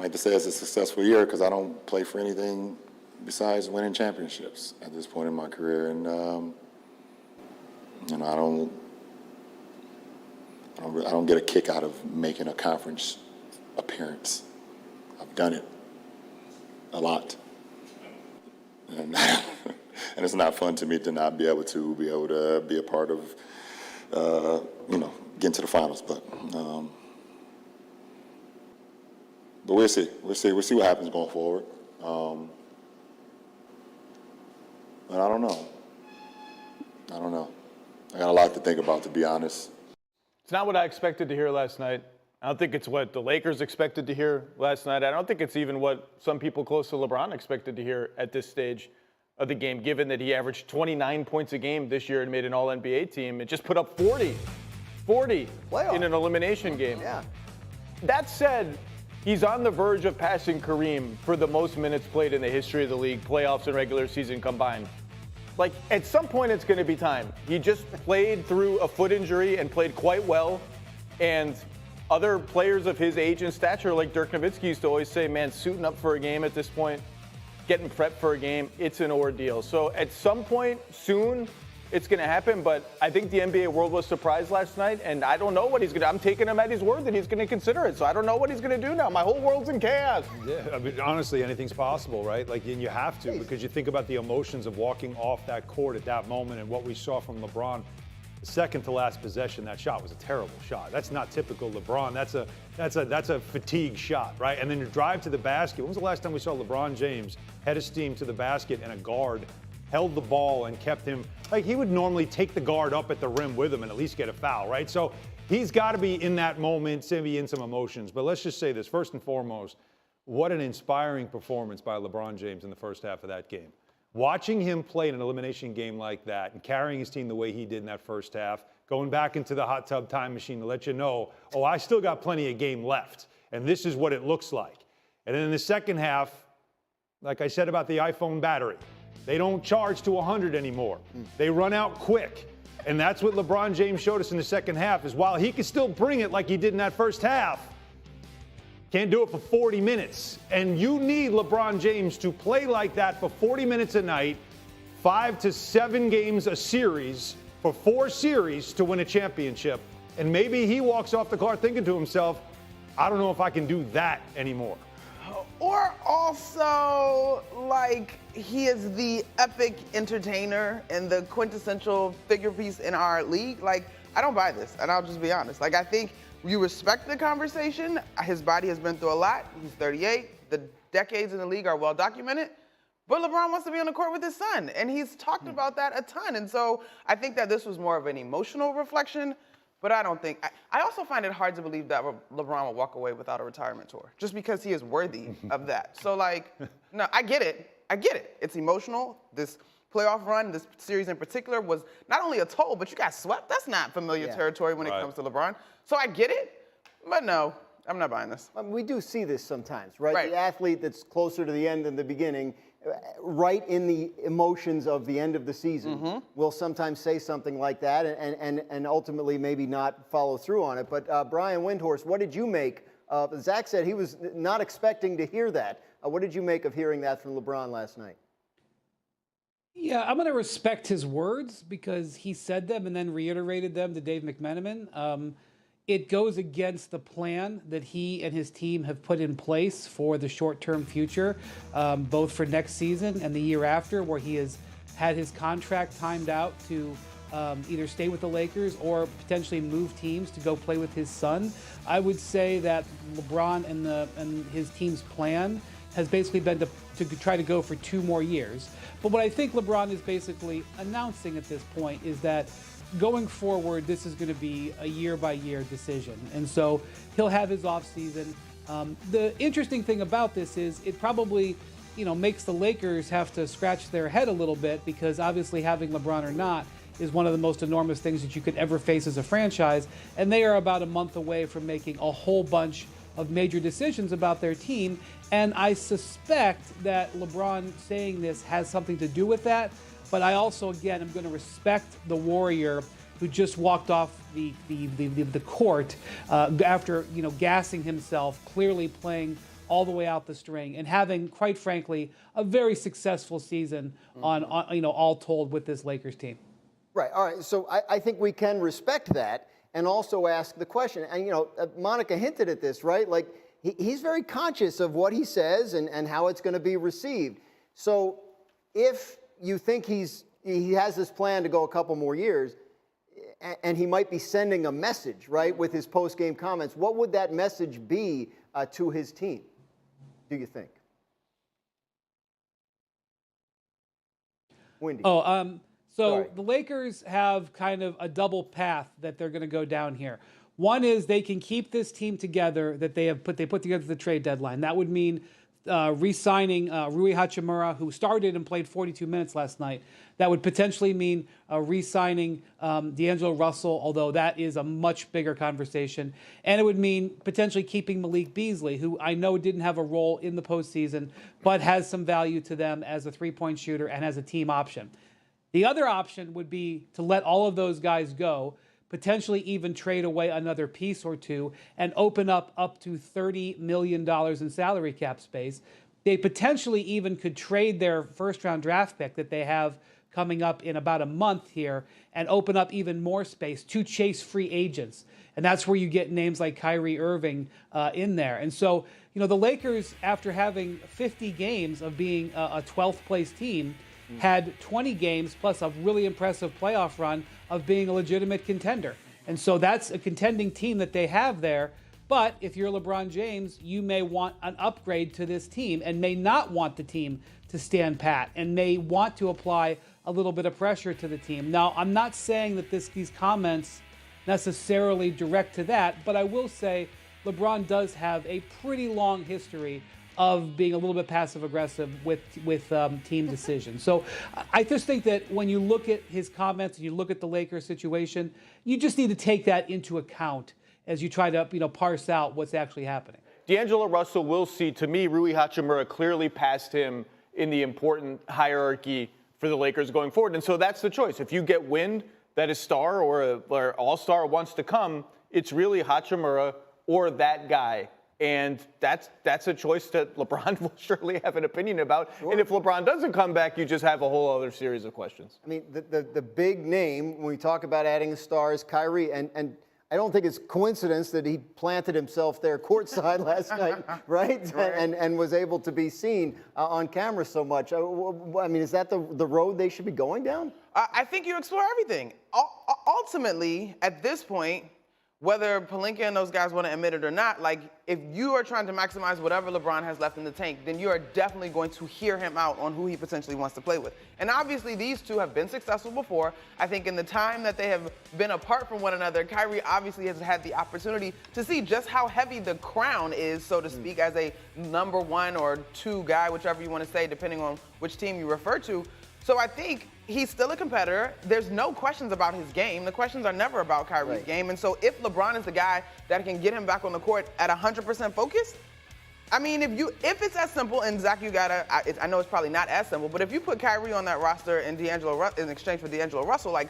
like to say it's a successful year because I don't play for anything besides winning championships at this point in my career, and I don't get a kick out of making a conference appearance. I've done it a lot, and and it's not fun to me to not be able to be a part of getting to the finals, but we'll see. We'll see what happens going forward. But I don't know. I got a lot to think about, to be honest. It's not what I expected to hear last night. I don't think it's what the Lakers expected to hear last night. I don't think it's even what some people close to LeBron expected to hear at this stage of the game, given that he averaged 29 points a game this year and made an All-NBA team and just put up 40 in an elimination game. Yeah. That said, he's on the verge of passing Kareem for the most minutes played in the history of the league, playoffs and regular season combined. Like, at some point, it's going to be time. He just played through a foot injury and played quite well. And other players of his age and stature, like Dirk Nowitzki used to always say, man, suiting up for a game at this point, getting prepped for a game, it's an ordeal. So at some point soon, it's going to happen. But I think the NBA world was surprised last night, and I don't know what he's going to. I'm taking him at his word that he's going to consider it. So I don't know what he's going to do now. My whole world's in chaos. Yeah, I mean, honestly, anything's possible, right? Like, and you have to, because you think about the emotions of walking off that court at that moment and what we saw from LeBron. The second to last possession, that shot was a terrible shot. That's not typical LeBron. That's a fatigue shot, right? And then you drive to the basket. When was the last time we saw LeBron James head of steam to the basket and a guard held the ball and kept him, like, he would normally take the guard up at the rim with him and at least get a foul, right? So he's got to be in that moment, maybe in some emotions. But let's just say this, first and foremost, what an inspiring performance by LeBron James in the first half of that game. Watching him play in an elimination game like that and carrying his team the way he did in that first half, going back into the hot tub time machine to let you know, oh, I still got plenty of game left, and this is what it looks like. And then in the second half, like I said about the iPhone battery, they don't charge to 100 anymore. They run out quick. And that's what LeBron James showed us in the second half, is while he could still bring it like he did in that first half, can't do it for 40 minutes. And you need LeBron James to play like that for 40 minutes a night, 5 to 7 games a series, for 4 series to win a championship. And maybe he walks off the court thinking to himself, I don't know if I can do that anymore. Or also, like, he is the epic entertainer and the quintessential figure piece in our league. Like, I don't buy this, and I'll just be honest. Like, I think you respect the conversation. His body has been through a lot. He's 38. The decades in the league are well documented. But LeBron wants to be on the court with his son, and he's talked about that a ton. And so I think that this was more of an emotional reflection. But I don't think, I also find it hard to believe that LeBron will walk away without a retirement tour, just because he is worthy of that. So, like, no, I get it. It's emotional. This playoff run, this series in particular, was not only a toll, but you got swept. That's not familiar territory when it comes to LeBron. So I get it, but no, I'm not buying this. We do see this sometimes, right? The athlete that's closer to the end than the beginning, right in the emotions of the end of the season, will sometimes say something like that and ultimately maybe not follow through on it. But Brian Windhorst, what did you make? Zach said he was not expecting to hear that. What did you make of hearing that from LeBron last night? Yeah, I'm going to respect his words because he said them and then reiterated them to Dave McMenamin. It goes against the plan that he and his team have put in place for the short-term future, both for next season and the year after, where he has had his contract timed out to either stay with the Lakers or potentially move teams to go play with his son. I would say that LeBron and his team's plan has basically been to try to go for 2 more years. But what I think LeBron is basically announcing at this point is that going forward, this is going to be a year-by-year decision. And so he'll have his offseason. The interesting thing about this is it probably, makes the Lakers have to scratch their head a little bit, because obviously having LeBron or not is one of the most enormous things that you could ever face as a franchise. And they are about a month away from making a whole bunch of major decisions about their team. And I suspect that LeBron saying this has something to do with that. But I also, again, am going to respect the Warrior who just walked off the court after, gassing himself, clearly playing all the way out the string and having, quite frankly, a very successful season on all told with this Lakers team. Right. All right. So I think we can respect that and also ask the question. And, Monica hinted at this, right? Like, he's very conscious of what he says and how it's going to be received. So if you think he has this plan to go a couple more years, and he might be sending a message, right, with his post-game comments, what would that message be to his team, do you think? Wendy. So Sorry. the Lakers have kind of a double path that they're going to go down here. One is they can keep this team together that they put together at the trade deadline. That would mean re-signing Rui Hachimura, who started and played 42 minutes last night. That would potentially mean re-signing D'Angelo Russell, although that is a much bigger conversation. And it would mean potentially keeping Malik Beasley, who I know didn't have a role in the postseason, but has some value to them as a three-point shooter and as a team option. The other option would be to let all of those guys go, potentially even trade away another piece or two and open up to $30 million in salary cap space. They potentially even could trade their first-round draft pick that they have coming up in about a month here and open up even more space to chase free agents. And that's where you get names like Kyrie Irving in there. And so, the Lakers, after having 50 games of being a 12th place team, had 20 games plus a really impressive playoff run of being a legitimate contender. And so that's a contending team that they have there. But if you're LeBron James, you may want an upgrade to this team and may not want the team to stand pat and may want to apply a little bit of pressure to the team. Now, I'm not saying that these comments necessarily direct to that, but I will say LeBron does have a pretty long history of being a little bit passive-aggressive with team decisions. So I just think that when you look at his comments and you look at the Lakers situation, you just need to take that into account as you try to parse out what's actually happening. D'Angelo Russell will see, to me, Rui Hachimura clearly passed him in the important hierarchy for the Lakers going forward. And so that's the choice. If you get wind that a star or all-star wants to come, it's really Hachimura or that guy. And that's a choice that LeBron will surely have an opinion about. Sure. And if LeBron doesn't come back, you just have a whole other series of questions. I mean, the big name, when we talk about adding a star, is Kyrie. And I don't think it's coincidence that he planted himself there courtside last night, right? And was able to be seen on camera so much. I mean, is that the road they should be going down? I think you explore everything. Ultimately, at this point, whether Pelinka and those guys want to admit it or not, like, if you are trying to maximize whatever LeBron has left in the tank, then you are definitely going to hear him out on who he potentially wants to play with. And obviously, these two have been successful before. I think in the time that they have been apart from one another, Kyrie obviously has had the opportunity to see just how heavy the crown is, so to speak, as a number one or two guy, whichever you want to say, depending on which team you refer to. So I think he's still a competitor. There's no questions about his game. The questions are never about Kyrie's game. And so if LeBron is the guy that can get him back on the court at 100% focus, I mean, if it's as simple, and Zach, I know it's probably not as simple, but if you put Kyrie on that roster and in exchange for D'Angelo Russell, like,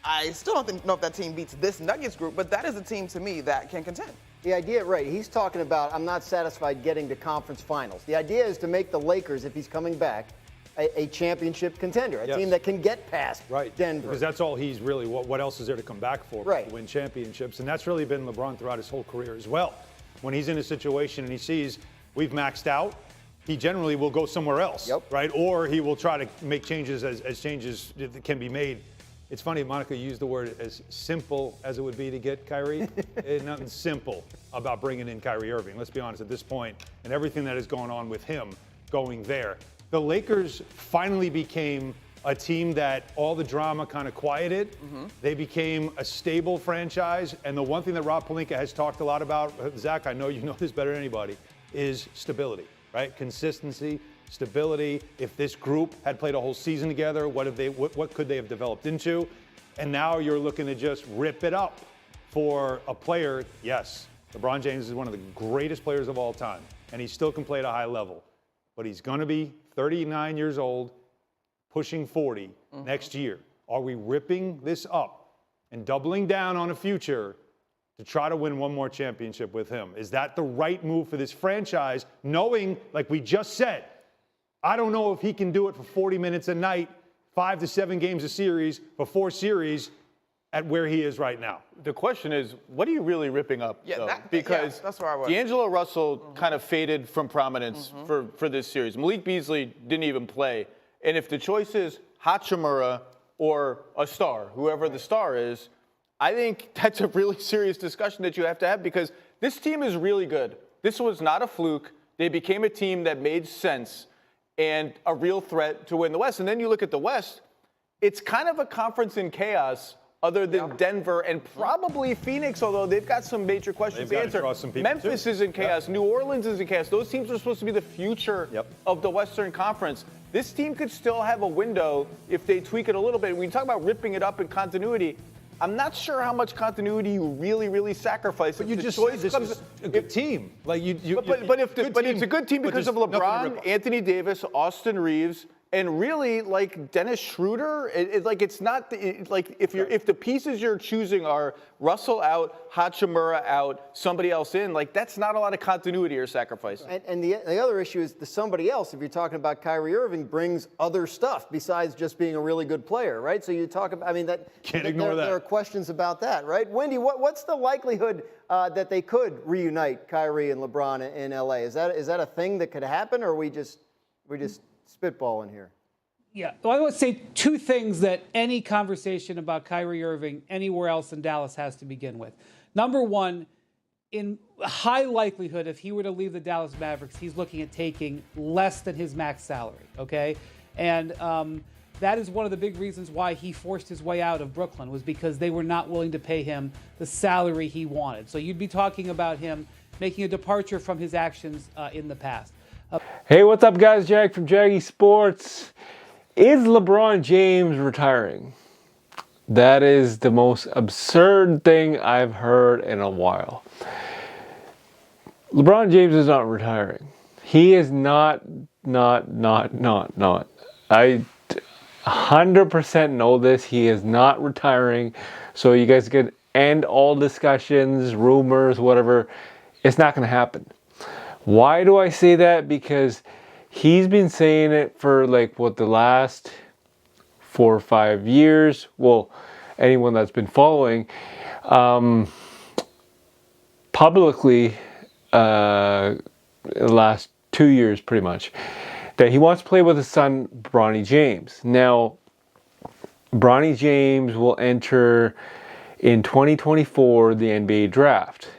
I still don't know if that team beats this Nuggets group, but that is a team to me that can contend. The idea, right, he's talking about, I'm not satisfied getting to conference finals. The idea is to make the Lakers, if he's coming back, a championship contender, a team that can get past Denver. Because that's all he's really, what else is there to come back for? Right. To win championships. And that's really been LeBron throughout his whole career as well. When he's in a situation and he sees we've maxed out, he generally will go somewhere else, right? Or he will try to make changes as changes can be made. It's funny, Monica used the word as simple as it would be to get Kyrie. There's nothing simple about bringing in Kyrie Irving. Let's be honest, at this point, and everything that is going on with him going there. The Lakers finally became a team that all the drama kind of quieted. They became a stable franchise. And the one thing that Rob Pelinka has talked a lot about, Zach, I know you know this better than anybody, is stability, right? Consistency, stability. If this group had played a whole season together, what could they have developed into? And now you're looking to just rip it up for a player. Yes, LeBron James is one of the greatest players of all time, and he still can play at a high level. But he's going to be 39 years old, pushing 40 next year. Are we ripping this up and doubling down on a future to try to win one more championship with him? Is that the right move for this franchise, knowing, like we just said, I don't know if he can do it for 40 minutes a night, 5 to 7 games a series, for 4 series at where he is right now. The question is, what are you really ripping up? Yeah, though? Because that's where I was. D'Angelo Russell kind of faded from prominence for this series. Malik Beasley didn't even play. And if the choice is Hachimura or a star, whoever the star is, I think that's a really serious discussion that you have to have, because this team is really good. This was not a fluke. They became a team that made sense and a real threat to win the West. And then you look at the West, it's kind of a conference in chaos other than Denver and probably Phoenix, although they've got some major questions to answer. Memphis is in chaos. New Orleans is in chaos. Those teams are supposed to be the future of the Western Conference. This team could still have a window if they tweak it a little bit. When you talk about ripping it up in continuity, I'm not sure how much continuity you really sacrifice. But you just said this is a good team. Like but it's a good team because of LeBron, Anthony Davis, Austin Reeves, and really like Dennis Schroeder. It's not like if the pieces you're choosing are Russell out, Hachimura out, somebody else in, like that's not a lot of continuity or sacrifice. And the other issue is the somebody else, if you're talking about Kyrie Irving, brings other stuff besides just being a really good player, right? So you talk about, I mean, Can't ignore that. There are questions about that, right? Wendy, what's the likelihood that they could reunite Kyrie and LeBron in LA? Is that a thing that could happen, or are we just spitballing here? Yeah, well, I would say 2 things that any conversation about Kyrie Irving anywhere else in Dallas has to begin with. Number one, in high likelihood, if he were to leave the Dallas Mavericks, he's looking at taking less than his max salary, okay? And that is one of the big reasons why he forced his way out of Brooklyn, was because they were not willing to pay him the salary he wanted. So you'd be talking about him making a departure from his actions in the past. Hey, what's up, guys? Jag from Jaggy Sports. Is LeBron James retiring? That is the most absurd thing I've heard in a while. LeBron James is not retiring. He is not. I 100% know this. He is not retiring. So you guys can end all discussions, rumors, whatever. It's not going to happen. Why do I say that? Because he's been saying it for the last 4 or 5 years. Well, anyone that's been following publicly the last 2 years pretty much, that he wants to play with his son Bronny James. Now, Bronny James will enter in 2024 the NBA draft.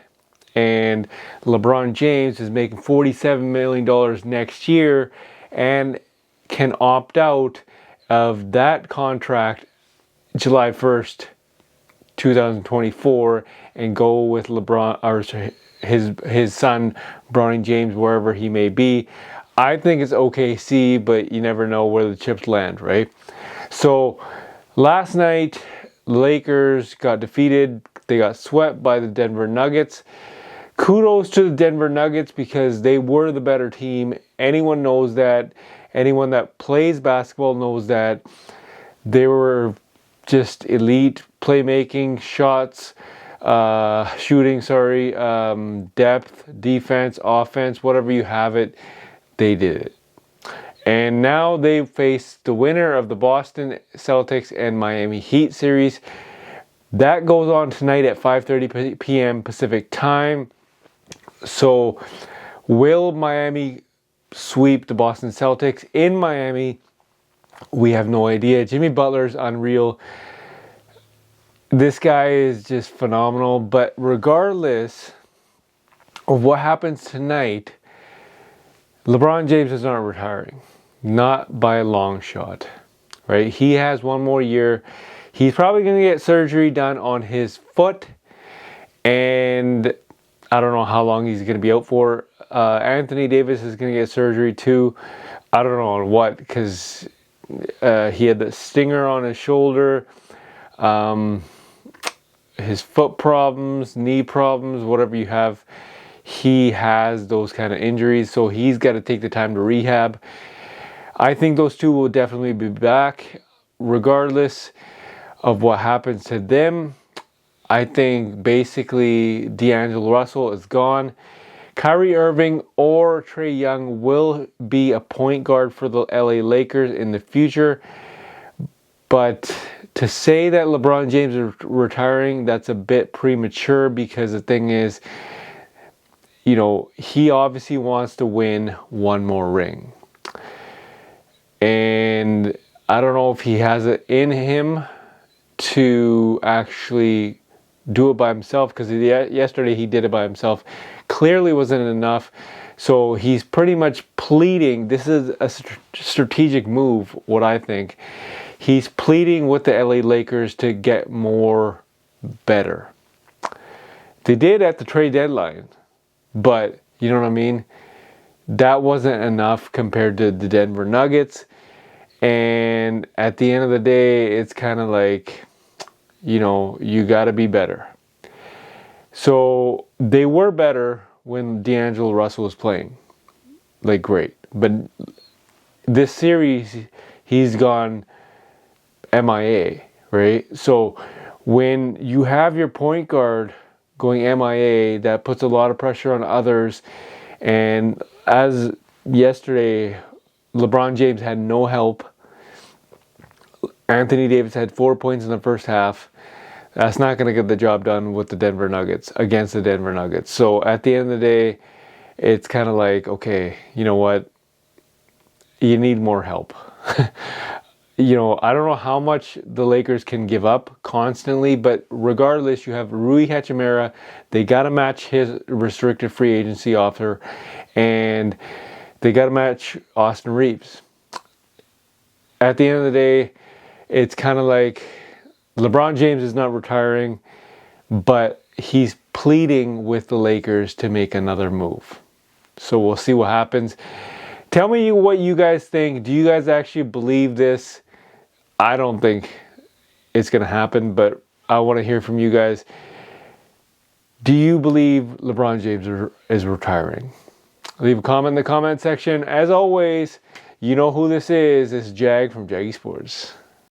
And LeBron James is making $47 million next year and can opt out of that contract July 1st, 2024, and go with LeBron or his son Bronny James wherever he may be. I think it's OKC, but you never know where the chips land, right? So last night, Lakers got defeated. They got swept by the Denver Nuggets. Kudos to the Denver Nuggets because they were the better team. Anyone knows that. Anyone that plays basketball knows that. They were just elite playmaking, shots, shooting, depth, defense, offense, whatever you have it, they did it. And now they face the winner of the Boston Celtics and Miami Heat series. That goes on tonight at 5:30 p.m. Pacific time. So, will Miami sweep the Boston Celtics in Miami? We have no idea. Jimmy Butler's unreal. This guy is just phenomenal. But regardless of what happens tonight, LeBron James is not retiring. Not by a long shot. Right? He has 1 more year. He's probably going to get surgery done on his foot. And I don't know how long he's going to be out for. Anthony Davis is going to get surgery too. I don't know on what, because he had the stinger on his shoulder. His foot problems, knee problems, whatever you have. He has those kind of injuries, so he's got to take the time to rehab. I think those two will definitely be back. Regardless of what happens to them, I think basically D'Angelo Russell is gone. Kyrie Irving or Trae Young will be a point guard for the LA Lakers in the future. But to say that LeBron James is retiring, that's a bit premature, because the thing is, you know, he obviously wants to win one more ring. And I don't know if he has it in him to actually do it by himself, because yesterday he did it by himself. Clearly wasn't enough. So he's pretty much pleading. This is a strategic move, what I think. He's pleading with the LA Lakers to get more better. They did at the trade deadline, but you know what I mean? That wasn't enough compared to the Denver Nuggets. And at the end of the day, it's kind of like, you know, you got to be better. So they were better when D'Angelo Russell was playing. Like, great. But this series, he's gone MIA, right? So when you have your point guard going MIA, that puts a lot of pressure on others. And as yesterday, LeBron James had no help. Anthony Davis had 4 points in the first half. That's not going to get the job done with the Denver Nuggets, against the Denver Nuggets. So at the end of the day, it's kind of like, okay, you know what? You need more help. You know, I don't know how much the Lakers can give up constantly, but regardless, you have Rui Hachimura. They got to match his restricted free agency offer, and they got to match Austin Reeves. At the end of the day, it's kind of like LeBron James is not retiring, but he's pleading with the Lakers to make another move. So we'll see what happens. Tell me what you guys think. Do you guys actually believe this? I don't think it's going to happen, but I want to hear from you guys. Do you believe LeBron James is retiring? Leave a comment in the comment section. As always, you know who this is. It's Jag from Jaggy Sports.